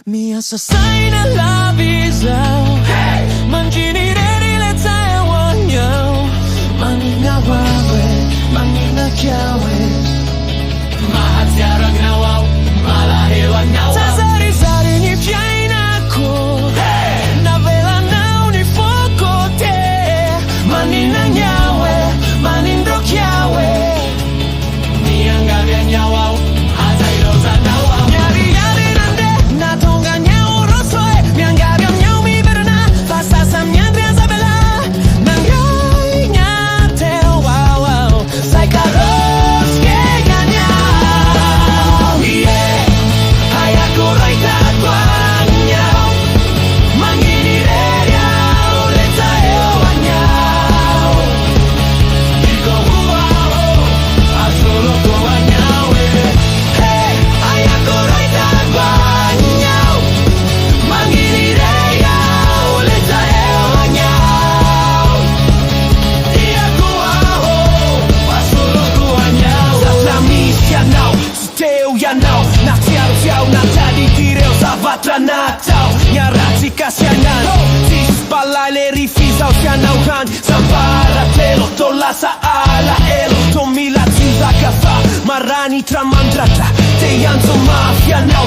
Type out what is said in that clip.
Miasasay na labisaw Manjinireriletayawan niyaw Maninawawe, maninagyawe Mahatyarag nawaw, malahiwan nawaw Tazari-zari ni piainako Navela nao ni fokote Maninangyawe, manindokyawe Niangavya nyawaw, hatailoza nawaw Nyari-yari nande, natonga nyao rosoe Miangavya nyao miberna, pasasam nyandria zabela Nangyay nyate, wow, wow Saikaros kega nyao Yeah, hayako raita kwa nyao Manginireria, uleta hewa nyao Iko huwao, asolo kwa nyawe Hey, hayako raita kwa nyao Manginireria, uleta hewa nyao Iko huwao, asolo kwa nyao Zatlamisya nao, suteo ya nao Natiaro fiao, natadi direo zavatra natao Nyarati kasyanan, tis balale rifizao sianauhan Zambara telo, tolasa ala elo Tomila tizakafa, marani tramandrata Te yanzo mafia nao